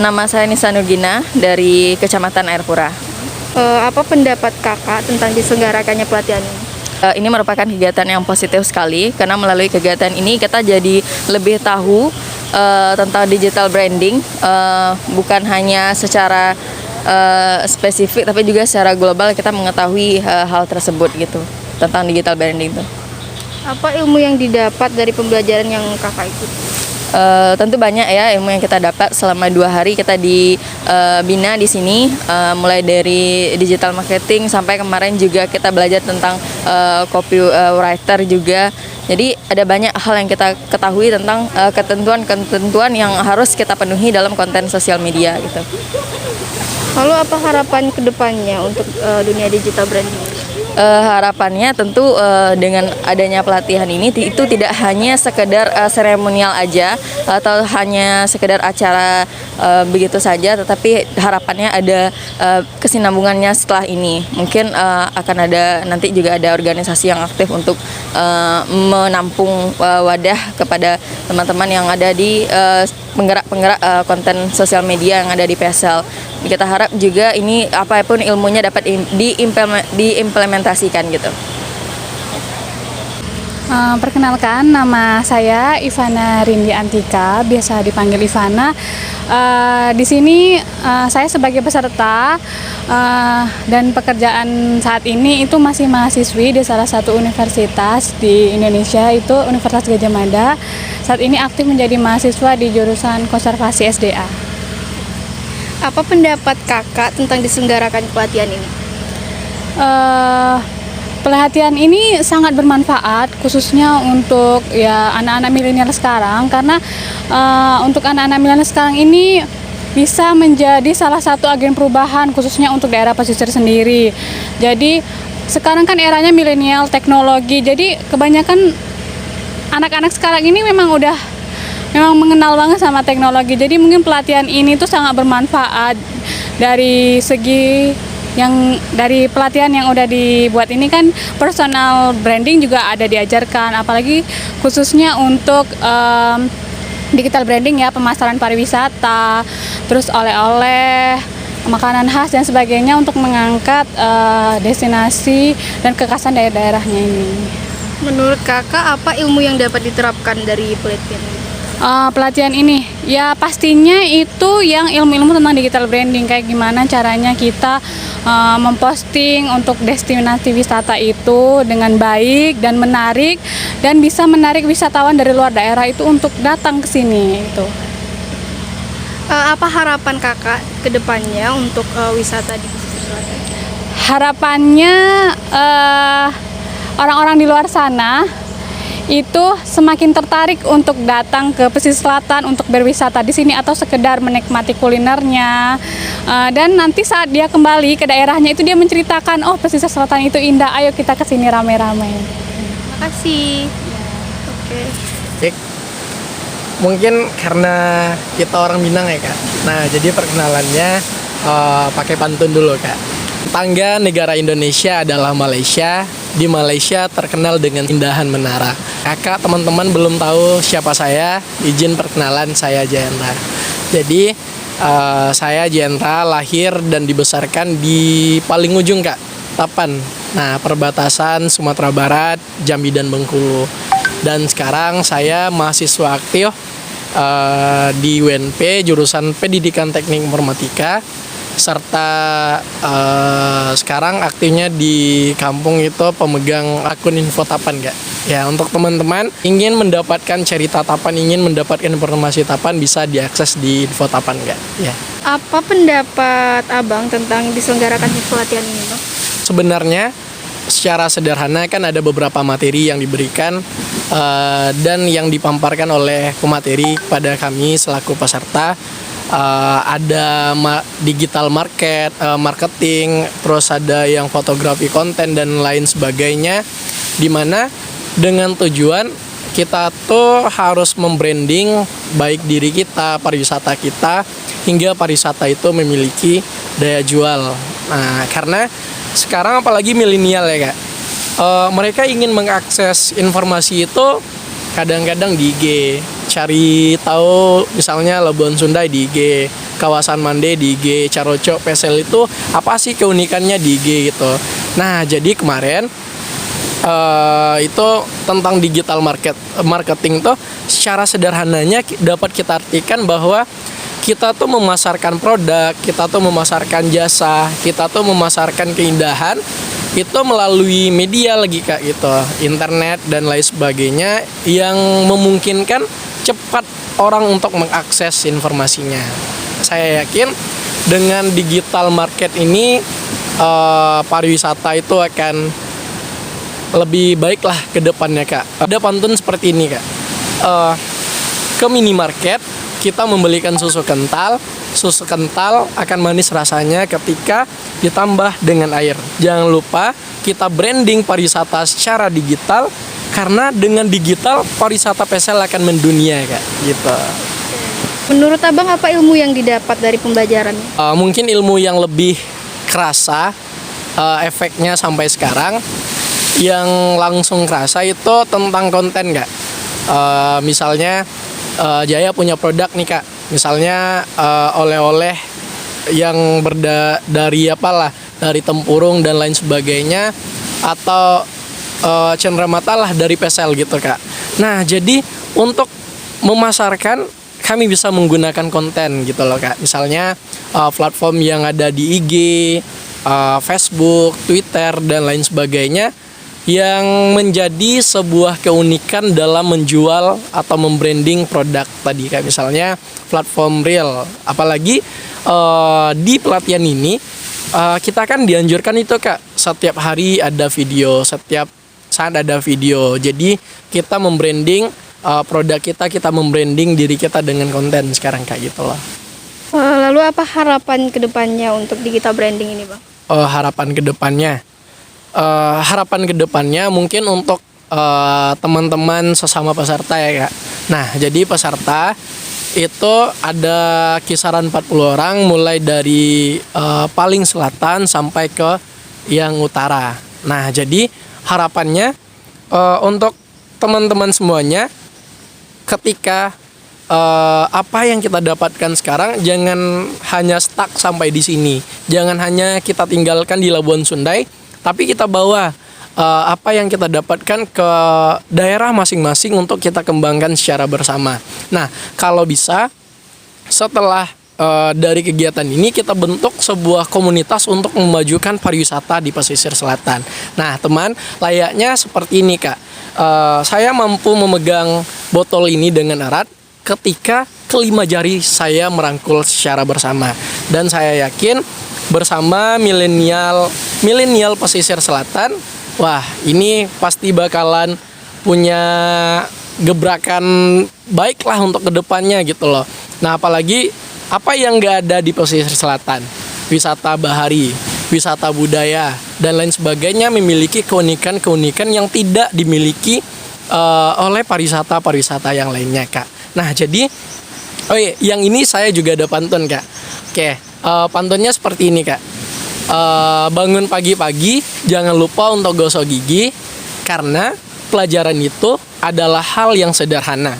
Nama saya Nisa Nurgina dari Kecamatan Air Pura. Apa pendapat kakak tentang diselenggarakannya pelatihan ini? Ini merupakan kegiatan yang positif sekali karena melalui kegiatan ini kita jadi lebih tahu tentang digital branding, bukan hanya secara spesifik tapi juga secara global kita mengetahui hal tersebut gitu tentang digital branding itu. Apa ilmu yang didapat dari pembelajaran yang kakak ikuti? Tentu banyak ya ilmu yang kita dapat selama 2 hari kita dibina di sini, mulai dari digital marketing sampai kemarin juga kita belajar tentang copywriter juga. Jadi ada banyak hal yang kita ketahui tentang ketentuan-ketentuan yang harus kita penuhi dalam konten sosial media gitu. Lalu apa harapan kedepannya untuk dunia digital branding? Harapannya tentu dengan adanya pelatihan ini itu tidak hanya sekedar seremonial aja atau hanya sekedar acara begitu saja, tetapi harapannya ada kesinambungannya setelah ini. Mungkin akan ada nanti juga ada organisasi yang aktif untuk menampung wadah kepada teman-teman yang ada di penggerak-penggerak konten sosial media yang ada di PSL. Kita harap juga ini apapun ilmunya dapat diimplementasikan gitu. Perkenalkan, nama saya Ivana Rindi Antika, biasa dipanggil Ivana. Di sini saya sebagai peserta dan pekerjaan saat ini itu masih mahasiswi di salah satu universitas di Indonesia, itu Universitas Gadjah Mada. Saat ini aktif menjadi mahasiswa di jurusan konservasi SDA. Apa pendapat kakak tentang diselenggarakan pelatihan ini? Pelatihan ini sangat bermanfaat khususnya untuk ya anak-anak milenial sekarang, karena untuk anak-anak milenial sekarang ini bisa menjadi salah satu agen perubahan khususnya untuk daerah pesisir sendiri. Jadi sekarang kan eranya milenial teknologi, jadi kebanyakan anak-anak sekarang ini memang mengenal banget sama teknologi. Jadi mungkin pelatihan ini tuh sangat bermanfaat dari segi dari pelatihan yang udah dibuat ini kan, personal branding juga ada diajarkan, apalagi khususnya untuk digital branding ya, pemasaran pariwisata, terus oleh-oleh, makanan khas dan sebagainya untuk mengangkat destinasi dan kekhasan daerah-daerahnya ini. Menurut kakak apa ilmu yang dapat diterapkan dari pelatihan ini? Pelatihan ini ya pastinya itu yang ilmu-ilmu tentang digital branding, kayak gimana caranya kita memposting untuk destinasi wisata itu dengan baik dan menarik, dan bisa menarik wisatawan dari luar daerah itu untuk datang ke sini itu. Apa harapan kakak ke depannya untuk wisata di pesisir selatan? Harapannya orang-orang di luar sana itu semakin tertarik untuk datang ke pesisir selatan untuk berwisata di sini atau sekedar menikmati kulinernya, dan nanti saat dia kembali ke daerahnya itu dia menceritakan, oh pesisir selatan itu indah, ayo kita ke sini rame-rame. Makasih. Oke. Baik. Mungkin karena kita orang Minang ya Kak. Nah jadi perkenalannya pakai pantun dulu Kak. Tetangga negara Indonesia adalah Malaysia. Di Malaysia terkenal dengan indahan menara. Kakak, teman-teman belum tahu siapa saya, izin perkenalan, saya Jayendra. Jadi saya Jayendra lahir dan dibesarkan di paling ujung Kak, Tapan. Nah, perbatasan Sumatera Barat, Jambi dan Bengkulu. Dan sekarang saya mahasiswa aktif di UNP jurusan Pendidikan Teknik Informatika, serta sekarang aktifnya di kampung itu pemegang akun info Tapan Kak. Ya, untuk teman-teman ingin mendapatkan cerita Tapan, ingin mendapatkan informasi Tapan, bisa diakses di info Tapan Kak. Ya. Apa pendapat abang tentang diselenggarakan pelatihan ini, Bang? Sebenarnya secara sederhana kan ada beberapa materi yang diberikan dan yang dipamparkan oleh pemateri pada kami selaku peserta. Ada digital marketing, terus ada yang fotografi konten dan lain sebagainya, dimana dengan tujuan kita tuh harus membranding baik diri kita, pariwisata kita, hingga pariwisata itu memiliki daya jual. Nah, karena sekarang apalagi milenial ya Kak, mereka ingin mengakses informasi itu kadang-kadang di IG, cari tahu misalnya Labuan Sunda di IG, Kawasan Mande di IG, Caroco Pesel itu apa sih keunikannya di IG gitu. Nah, jadi kemarin itu tentang digital marketing tuh secara sederhananya dapat kita artikan bahwa kita tuh memasarkan produk, kita tuh memasarkan jasa, kita tuh memasarkan keindahan itu melalui media lagi Kak gitu, internet dan lain sebagainya yang memungkinkan cepat orang untuk mengakses informasinya. Saya yakin dengan digital market ini pariwisata itu akan lebih baik lah ke depannya Kak. Ada pantun seperti ini Kak. Ke minimarket kita membelikan susu kental akan manis rasanya ketika ditambah dengan air. Jangan lupa kita branding pariwisata secara digital, karena dengan digital pariwisata Pesel akan mendunia Kak gitu. Menurut Abang apa ilmu yang didapat dari pembelajarannya? Mungkin ilmu yang lebih kerasa efeknya sampai sekarang, yang langsung kerasa itu tentang konten Kak. Misalnya Jaya punya produk nih Kak, misalnya oleh-oleh yang dari dari tempurung dan lain sebagainya, atau cenderamata lah dari Pesel gitu Kak. Nah, jadi untuk memasarkan kami bisa menggunakan konten gitu loh Kak. Misalnya platform yang ada di IG, Facebook, Twitter dan lain sebagainya, yang menjadi sebuah keunikan dalam menjual atau membranding produk tadi Kak. Misalnya platform Reel, apalagi di pelatihan ini kita kan dianjurkan itu Kak, setiap hari ada video, setiap saat ada video. Jadi kita membranding produk kita membranding diri kita dengan konten sekarang Kak gitu loh. Lalu apa harapan kedepannya untuk digital branding ini Bang? Harapan kedepannya mungkin untuk teman-teman sesama peserta ya Kak. Nah, jadi peserta itu ada kisaran 40 orang, mulai dari paling selatan sampai ke yang utara. Nah, jadi harapannya untuk teman-teman semuanya, ketika apa yang kita dapatkan sekarang jangan hanya stuck sampai di sini. Jangan hanya kita tinggalkan di Labuan Sundai, tapi kita bawa apa yang kita dapatkan ke daerah masing-masing untuk kita kembangkan secara bersama. Nah, kalau bisa setelah dari kegiatan ini kita bentuk sebuah komunitas untuk memajukan pariwisata di pesisir selatan. Nah, teman, layaknya seperti ini Kak. Saya mampu memegang botol ini dengan erat ketika kelima jari saya merangkul secara bersama. Dan saya yakin bersama milenial pesisir selatan, wah ini pasti bakalan punya gebrakan baik lah untuk kedepannya gitu loh. Nah, apalagi apa yang gak ada di pesisir selatan, wisata bahari, wisata budaya dan lain sebagainya memiliki keunikan yang tidak dimiliki oleh pariwisata yang lainnya Kak. Nah, jadi yang ini saya juga ada pantun Kak. Oke, pantunnya seperti ini Kak. Bangun pagi-pagi jangan lupa untuk gosok gigi, karena pelajaran itu adalah hal yang sederhana.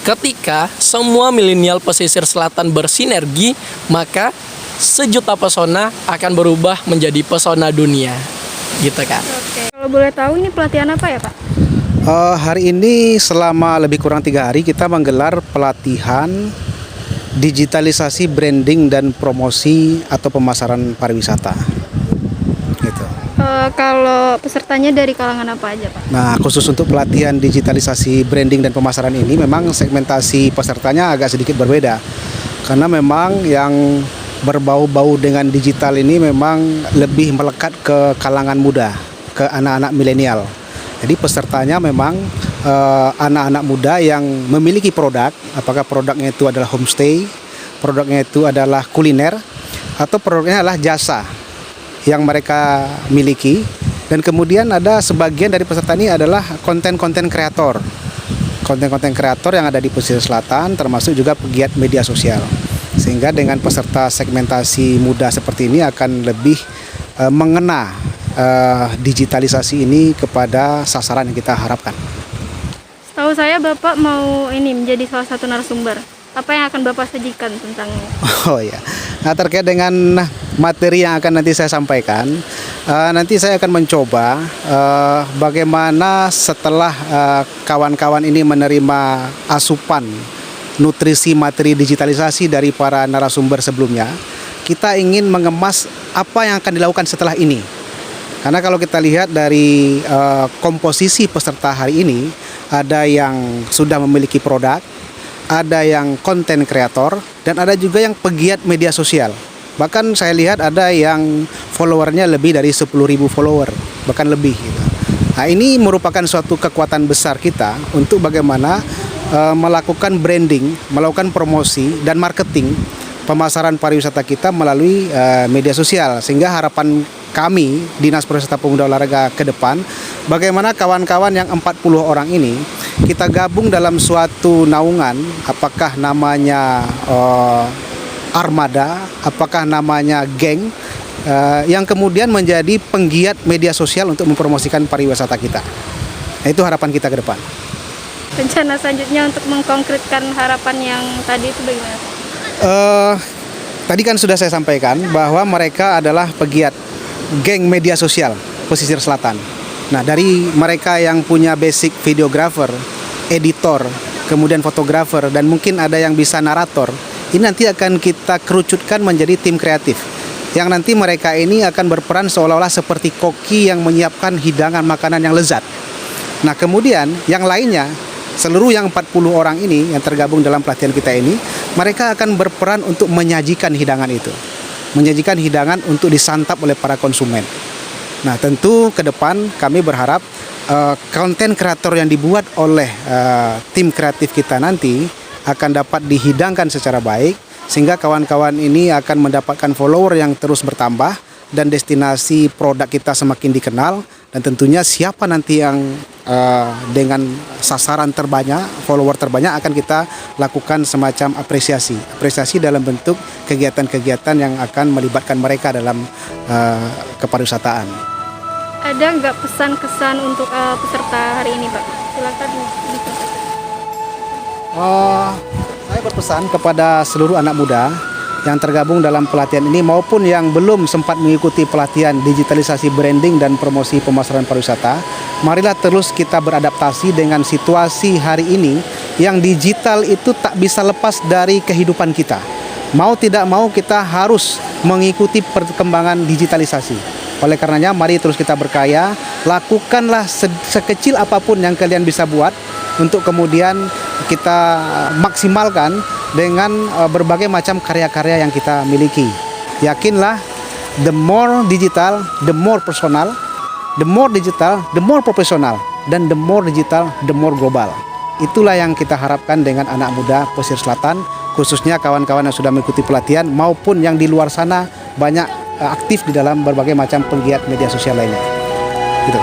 Ketika semua milenial pesisir selatan bersinergi, maka sejuta pesona akan berubah menjadi pesona dunia. Gitu Kak. Oke. Kalau boleh tahu ini pelatihan apa ya Pak? Hari ini selama lebih kurang 3 hari kita menggelar pelatihan digitalisasi branding dan promosi atau pemasaran pariwisata. Gitu. Kalau pesertanya dari kalangan apa aja Pak? Nah, khusus untuk pelatihan digitalisasi branding dan pemasaran ini memang segmentasi pesertanya agak sedikit berbeda. Karena memang yang berbau-bau dengan digital ini memang lebih melekat ke kalangan muda, ke anak-anak milenial. Jadi pesertanya memang anak-anak muda yang memiliki produk, apakah produknya itu adalah homestay, produknya itu adalah kuliner, atau produknya adalah jasa yang mereka miliki. Dan kemudian ada sebagian dari peserta ini adalah konten-konten kreator. Konten-konten kreator yang ada di pesisir selatan, termasuk juga pegiat media sosial. Sehingga dengan peserta segmentasi muda seperti ini akan lebih mengena digitalisasi ini kepada sasaran yang kita harapkan. Tahu saya Bapak mau ini menjadi salah satu narasumber. Apa yang akan Bapak sajikan tentangnya? Oh ya, nah terkait dengan materi yang akan nanti saya sampaikan, nanti saya akan mencoba bagaimana setelah kawan-kawan ini menerima asupan nutrisi materi digitalisasi dari para narasumber sebelumnya, kita ingin mengemas apa yang akan dilakukan setelah ini. Karena kalau kita lihat dari komposisi peserta hari ini, ada yang sudah memiliki produk, ada yang konten kreator, dan ada juga yang pegiat media sosial. Bahkan saya lihat ada yang followernya lebih dari 10.000 follower, bahkan lebih gitu. Nah, ini merupakan suatu kekuatan besar kita untuk bagaimana melakukan branding, melakukan promosi dan marketing pemasaran pariwisata kita melalui media sosial. Sehingga harapan kami Dinas Pariwisata Pemuda Olahraga ke depan, bagaimana kawan-kawan yang 40 orang ini kita gabung dalam suatu naungan, apakah namanya armada, apakah namanya geng, yang kemudian menjadi penggiat media sosial untuk mempromosikan pariwisata kita. Nah, itu harapan kita ke depan. Rencana selanjutnya untuk mengkonkretkan harapan yang tadi itu bagaimana? Tadi kan sudah saya sampaikan bahwa mereka adalah pegiat geng media sosial pesisir selatan. Nah, dari mereka yang punya basic videographer, editor, kemudian fotografer, dan mungkin ada yang bisa narator, ini nanti akan kita kerucutkan menjadi tim kreatif. Yang nanti mereka ini akan berperan seolah-olah seperti koki yang menyiapkan hidangan makanan yang lezat. Nah, kemudian yang lainnya, seluruh yang 40 orang ini yang tergabung dalam pelatihan kita ini, mereka akan berperan untuk menyajikan hidangan itu. Menyajikan hidangan untuk disantap oleh para konsumen. Nah, tentu ke depan kami berharap konten kreator yang dibuat oleh tim kreatif kita nanti akan dapat dihidangkan secara baik, sehingga kawan-kawan ini akan mendapatkan follower yang terus bertambah dan destinasi produk kita semakin dikenal. Dan tentunya siapa nanti yang dengan sasaran terbanyak, follower terbanyak, akan kita lakukan semacam apresiasi dalam bentuk kegiatan-kegiatan yang akan melibatkan mereka dalam kepariwisataan. Ada nggak pesan-kesan untuk peserta hari ini, Pak? Silakan disampaikan. Saya berpesan kepada seluruh anak muda yang tergabung dalam pelatihan ini maupun yang belum sempat mengikuti pelatihan digitalisasi branding dan promosi pemasaran pariwisata, marilah terus kita beradaptasi dengan situasi hari ini yang digital itu tak bisa lepas dari kehidupan kita. Mau tidak mau kita harus mengikuti perkembangan digitalisasi. Oleh karenanya mari terus kita berkarya, lakukanlah sekecil apapun yang kalian bisa buat untuk kemudian kita maksimalkan dengan berbagai macam karya-karya yang kita miliki. Yakinlah, the more digital, the more personal, the more digital, the more profesional, dan the more digital, the more global. Itulah yang kita harapkan dengan anak muda pesisir selatan, khususnya kawan-kawan yang sudah mengikuti pelatihan maupun yang di luar sana banyak aktif di dalam berbagai macam pegiat media sosial lainnya. Gitu.